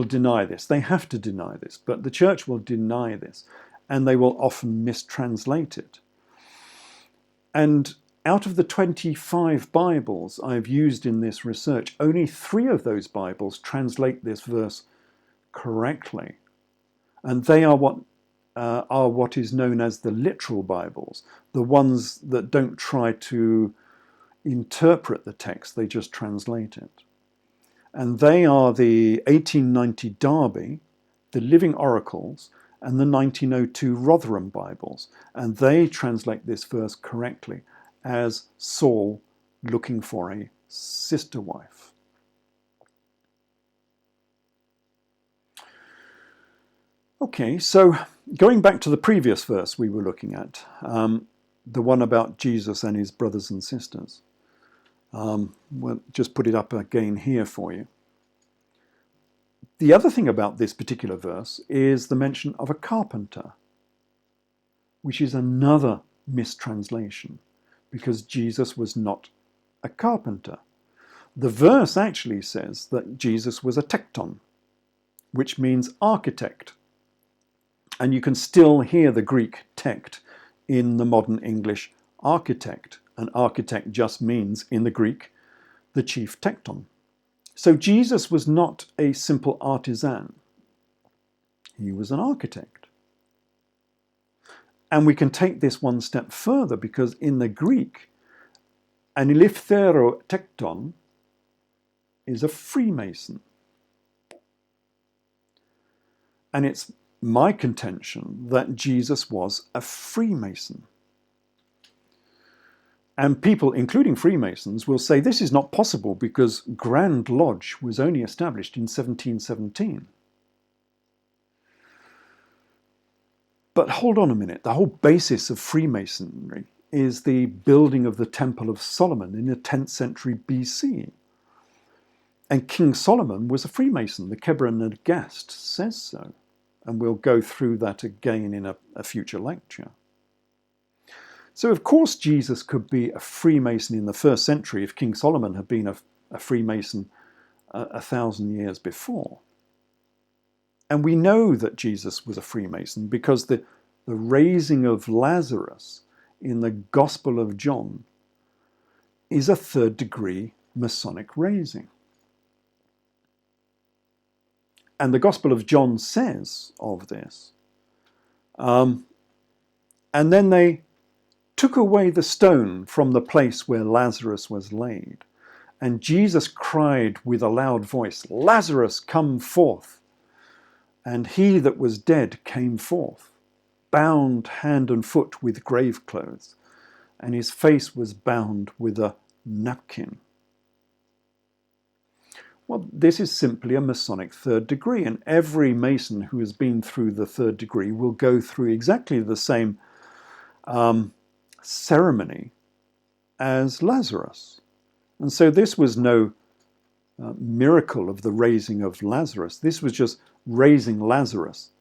deny this. They have to deny this, but the church will deny this, and they will often mistranslate it. And out of the 25 Bibles I've used in this research, only 3 of those Bibles translate this verse correctly. And they are what is known as the literal Bibles, the ones that don't try to interpret the text, they just translate it. And they are the 1890 Derby, the Living Oracles, and the 1902 Rotherham Bibles. And they translate this verse correctly as Saul looking for a sister wife. Okay, so going back to the previous verse we were looking at, the one about Jesus and his brothers and sisters. We'll just put it up again here for you. The other thing about this particular verse is the mention of a carpenter, which is another mistranslation, because Jesus was not a carpenter. The verse actually says that Jesus was a tekton, which means architect. And you can still hear the Greek tekt in the modern English architect. An architect just means, in the Greek, the chief tekton. So Jesus was not a simple artisan. He was an architect. And we can take this one step further, because in the Greek, an elefthero tekton is a Freemason. And it's my contention that Jesus was a Freemason. And people, including Freemasons, will say this is not possible because Grand Lodge was only established in 1717. But hold on a minute. The whole basis of Freemasonry is the building of the Temple of Solomon in the 10th century BC. And King Solomon was a Freemason. The Kebra Nagast says so. And we'll go through that again in a future lecture. So of course Jesus could be a Freemason in the 1st century if King Solomon had been a Freemason 1,000 years before. And we know that Jesus was a Freemason because the raising of Lazarus in the Gospel of John is a 3rd degree Masonic raising. And the Gospel of John says of this, and then they took away the stone from the place where Lazarus was laid. And Jesus cried with a loud voice, "Lazarus, come forth." And he that was dead came forth, bound hand and foot with grave clothes, and his face was bound with a napkin. Well, this is simply a Masonic 3rd degree, and every Mason who has been through the 3rd degree will go through exactly the same ceremony as Lazarus. And so this was no miracle of the raising of Lazarus. This was just raising Lazarus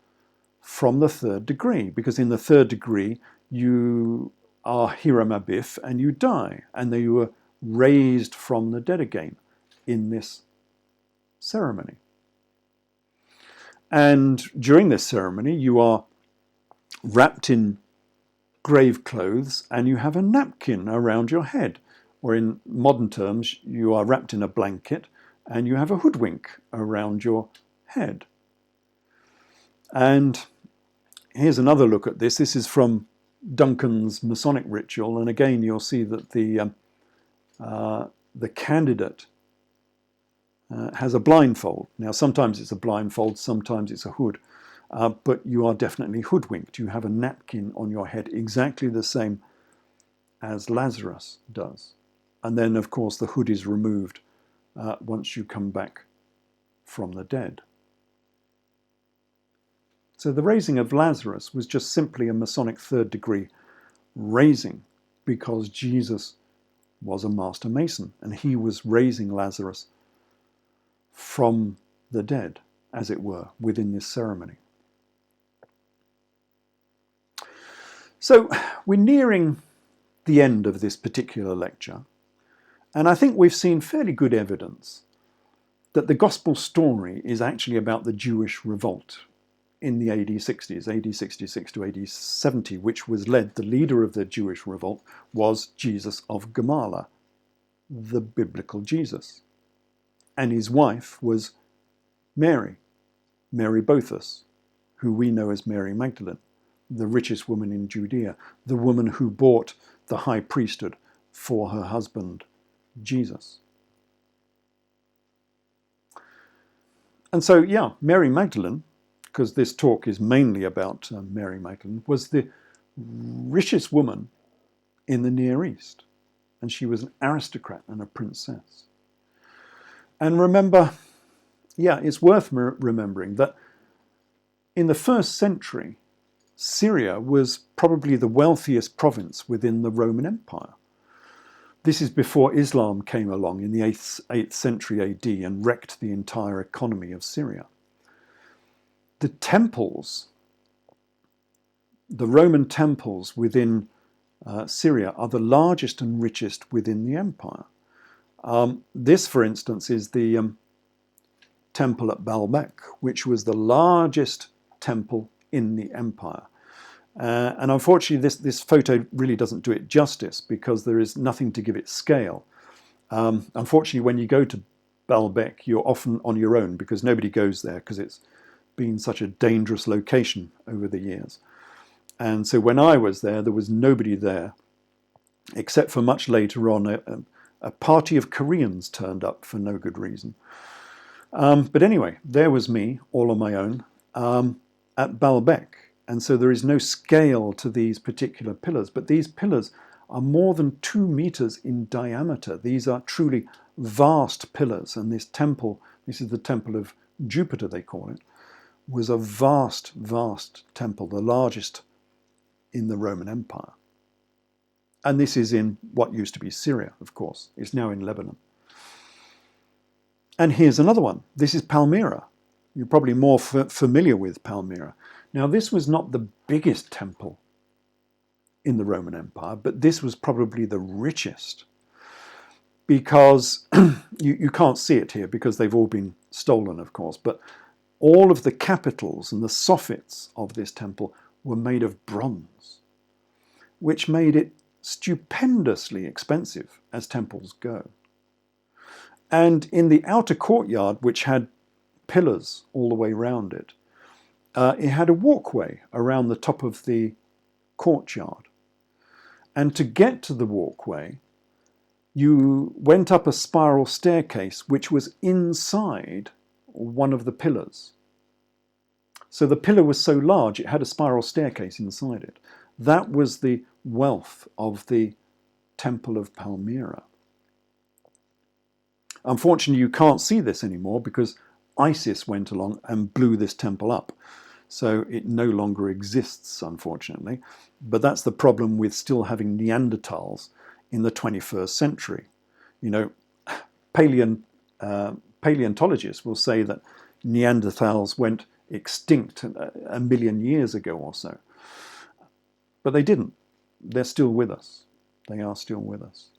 from the third degree, because in the third degree you are hiram abif and you die, and then you were raised from the dead again in this ceremony. And during this ceremony you are wrapped in grave clothes and you have a napkin around your head, or in modern terms you are wrapped in a blanket and you have a hoodwink around your head. And here's another look at this. This is from Duncan's Masonic ritual, and again you'll see that the candidate has a blindfold. Now sometimes it's a blindfold, sometimes it's a hood, but you are definitely hoodwinked. You have a napkin on your head, exactly the same as Lazarus does. And then of course the hood is removed once you come back from the dead. So the raising of Lazarus was just simply a Masonic third degree raising, because Jesus was a master mason and he was raising Lazarus from the dead, as it were, within this ceremony. So we're nearing the end of this particular lecture, and I think we've seen fairly good evidence that the gospel story is actually about the Jewish revolt in the AD 60s, AD 66 to AD 70, which was led, the leader of the Jewish revolt was Jesus of Gamala, the biblical Jesus. And his wife was Mary Bothus, who we know as Mary Magdalene, the richest woman in Judea, the woman who bought the high priesthood for her husband, Jesus. And so, yeah, Mary Magdalene, because this talk is mainly about Mary Magdalene, was the richest woman in the Near East. And she was an aristocrat and a princess. And remember, yeah, it's worth remembering that in the first century, Syria was probably the wealthiest province within the Roman Empire. This is before Islam came along in the 8th century AD and wrecked the entire economy of Syria. The temples, the Roman temples within Syria are the largest and richest within the empire. This, for instance, is the temple at Baalbek, which was the largest temple in the empire. And unfortunately, this photo really doesn't do it justice, because there is nothing to give it scale. Unfortunately, when you go to Baalbek, you're often on your own, because nobody goes there, because it's been such a dangerous location over the years. And so when I was there was nobody there, except for much later on a party of Koreans turned up for no good reason. But anyway, there was me, all on my own, at Baalbek. And so there is no scale to these particular pillars, but these pillars are more than 2 meters in diameter. These are truly vast pillars, and this temple, this is the temple of Jupiter, they call it, was a vast, vast temple, the largest in the Roman Empire. And this is in what used to be Syria, of course. It's now in Lebanon. And here's another one. This is Palmyra. You're probably more familiar with Palmyra. Now, this was not the biggest temple in the Roman Empire, but this was probably the richest, because you can't see it here because they've all been stolen, of course, but all of the capitals and the soffits of this temple were made of bronze, which made it stupendously expensive as temples go. And in the outer courtyard, which had pillars all the way around it, it had a walkway around the top of the courtyard. And to get to the walkway, you went up a spiral staircase which was inside one of the pillars. So the pillar was so large it had a spiral staircase inside it. That was the wealth of the Temple of Palmyra. Unfortunately, you can't see this anymore because ISIS went along and blew this temple up. So it no longer exists, unfortunately. But that's the problem with still having Neanderthals in the 21st century. You know, paleontologists will say that Neanderthals went extinct a million years ago or so. But they didn't. They're still with us. They are still with us.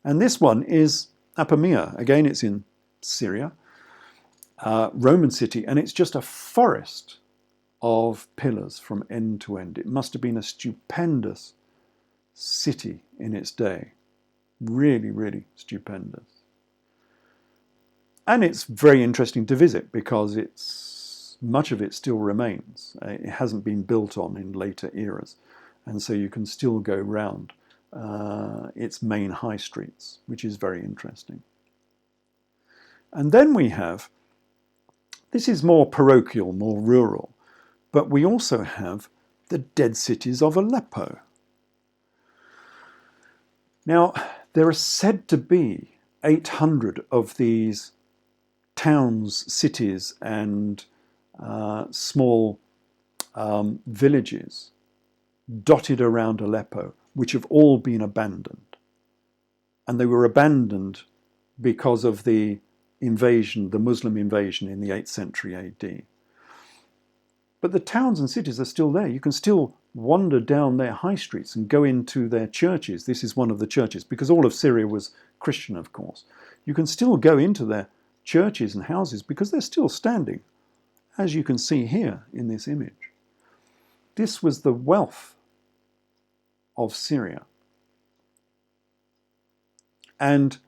And this one is Apamea. Again, it's in Syria, Roman city, and it's just a forest of pillars from end to end. It must have been a stupendous city in its day. Really, really stupendous. And it's very interesting to visit because much of it still remains. It hasn't been built on in later eras. And so you can still go round its main high streets, which is very interesting. And then we have, this is more parochial, more rural, but we also have the dead cities of Aleppo. Now, there are said to be 800 of these towns, cities, and small villages dotted around Aleppo, which have all been abandoned. And they were abandoned because of the invasion, the Muslim invasion in the 8th century AD. But the towns and cities are still there. You can still wander down their high streets and go into their churches. This is one of the churches, because all of Syria was Christian, of course. You can still go into their churches and houses because they're still standing, as you can see here in this image. This was the wealth of Syria. And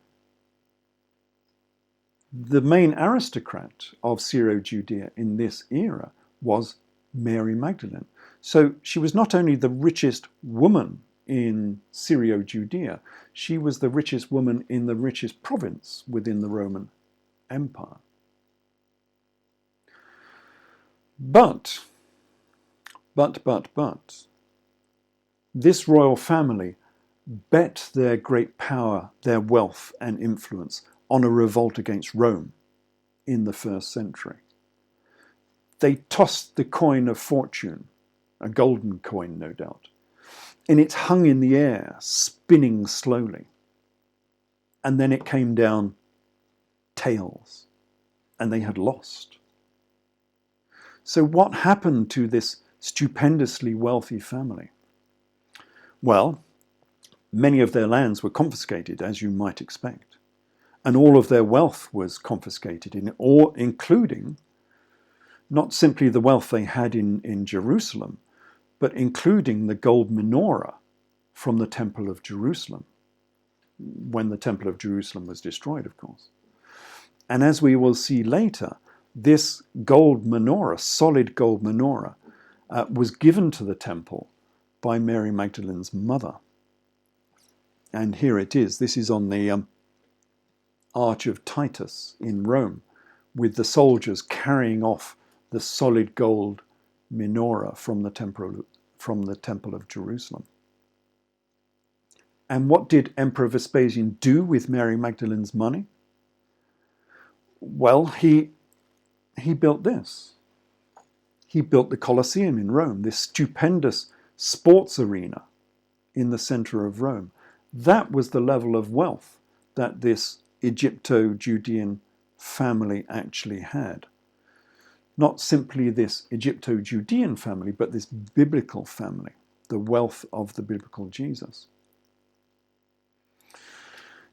the main aristocrat of Syro-Judea in this era was Mary Magdalene. So she was not only the richest woman in Syro-Judea, she was the richest woman in the richest province within the Roman Empire. But, this royal family bet their great power, their wealth and influence on a revolt against Rome in the 1st century. They tossed the coin of fortune, a golden coin no doubt, and it hung in the air, spinning slowly. And then it came down tails, and they had lost. So what happened to this stupendously wealthy family? Well, many of their lands were confiscated, as you might expect, and all of their wealth was confiscated, including not simply the wealth they had in Jerusalem, but including the gold menorah from the Temple of Jerusalem, when the Temple of Jerusalem was destroyed, of course. And as we will see later, this gold menorah, solid gold menorah, was given to the temple by Mary Magdalene's mother. And here it is. This is on the Arch of Titus in Rome, with the soldiers carrying off the solid gold menorah from the Temple of Jerusalem. And what did Emperor Vespasian do with Mary Magdalene's money? Well, he built this. He built the Colosseum in Rome, this stupendous sports arena in the center of Rome. That was the level of wealth that this Egypto-Judean family actually had. Not simply this Egypto-Judean family, but this biblical family, the wealth of the biblical Jesus.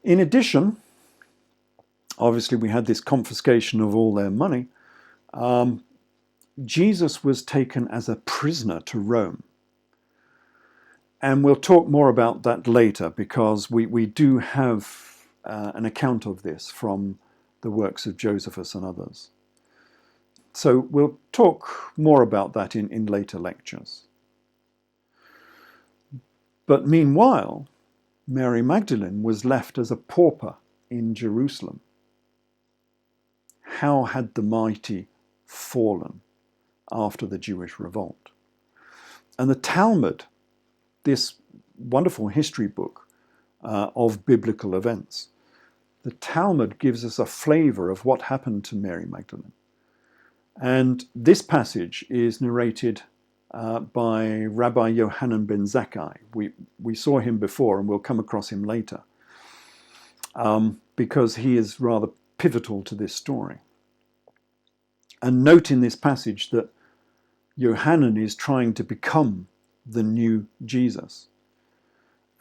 In addition, obviously we had this confiscation of all their money. Jesus was taken as a prisoner to Rome. And we'll talk more about that later, because we do have an account of this from the works of Josephus and others. So we'll talk more about that in later lectures. But meanwhile, Mary Magdalene was left as a pauper in Jerusalem. How had the mighty fallen after the Jewish revolt? And the Talmud, this wonderful history book of biblical events, the Talmud gives us a flavor of what happened to Mary Magdalene. And this passage is narrated by Rabbi Yohanan ben Zakkai. We saw him before, and we'll come across him later. because he is rather pivotal to this story. And note in this passage that Johanan is trying to become the new Jesus.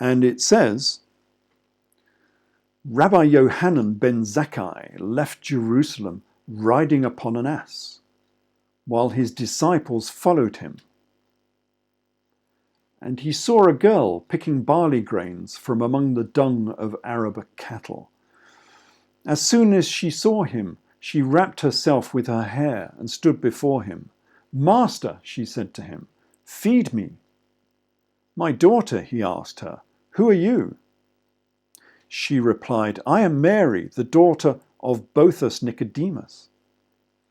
And it says, Rabbi Yohanan ben Zakkai left Jerusalem riding upon an ass, while his disciples followed him. And he saw a girl picking barley grains from among the dung of Arab cattle. As soon as she saw him, she wrapped herself with her hair and stood before him. Master, she said to him, feed me. My daughter, he asked her, who are you? She replied, I am Mary, the daughter of Boethus Nicodemus.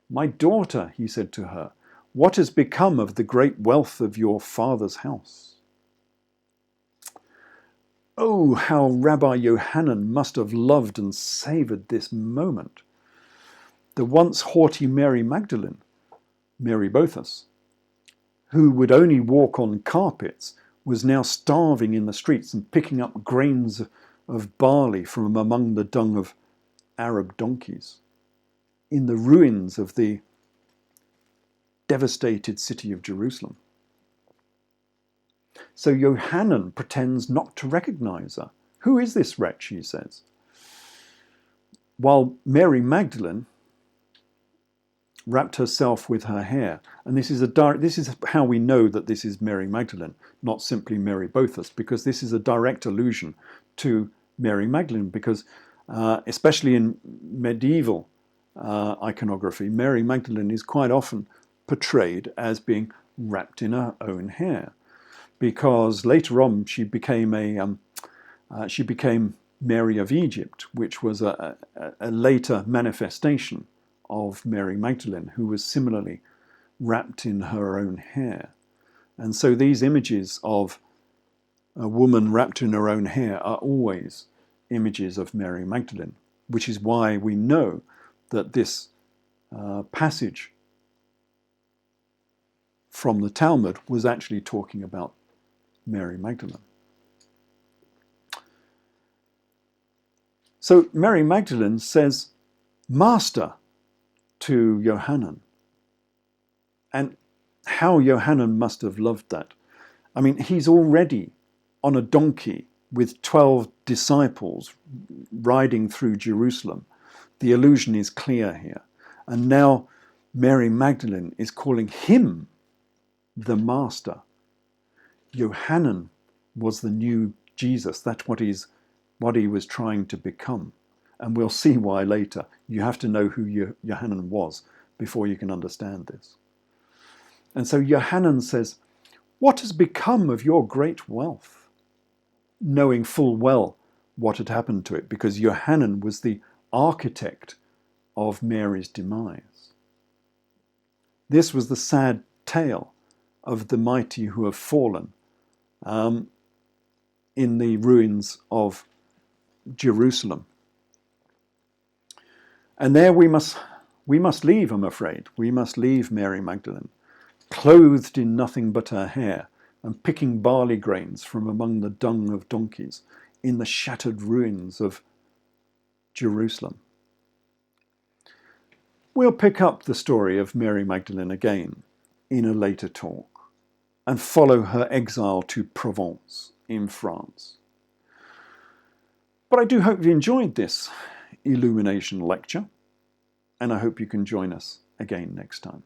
My daughter, he said to her, what has become of the great wealth of your father's house? Oh, how Rabbi Yohanan must have loved and savoured this moment. The once haughty Mary Magdalene, Mary Boethus, who would only walk on carpets, was now starving in the streets and picking up grains of barley from among the dung of Arab donkeys in the ruins of the devastated city of Jerusalem. So Yohanan pretends not to recognize her. Who is this wretch, he says. While Mary Magdalene wrapped herself with her hair. And this is how we know that this is Mary Magdalene, not simply Mary Boethus, because this is a direct allusion to Mary Magdalene, because especially in medieval iconography, Mary Magdalene is quite often portrayed as being wrapped in her own hair, because later on she became Mary of Egypt, which was a later manifestation of Mary Magdalene, who was similarly wrapped in her own hair. And so these images of a woman wrapped in her own hair are always images of Mary Magdalene, which is why we know that this passage from the Talmud was actually talking about Mary Magdalene. So Mary Magdalene says, Master, to Yohanan. And how Yohanan must have loved that. I mean, he's already on a donkey with 12 disciples riding through Jerusalem. The allusion is clear here. And now Mary Magdalene is calling him the master. Yohanan was the new Jesus. That's what he was trying to become. And we'll see why later. You have to know who Yohanan was before you can understand this. And so Yohanan says, what has become of your great wealth? Knowing full well what had happened to it, because Yohanan was the architect of Mary's demise. This was the sad tale of the mighty who have fallen in the ruins of Jerusalem. And there we must leave, I'm afraid. We must leave Mary Magdalene, clothed in nothing but her hair and picking barley grains from among the dung of donkeys in the shattered ruins of Jerusalem. We'll pick up the story of Mary Magdalene again in a later talk and follow her exile to Provence in France. But I do hope you enjoyed this illumination lecture, and I hope you can join us again next time.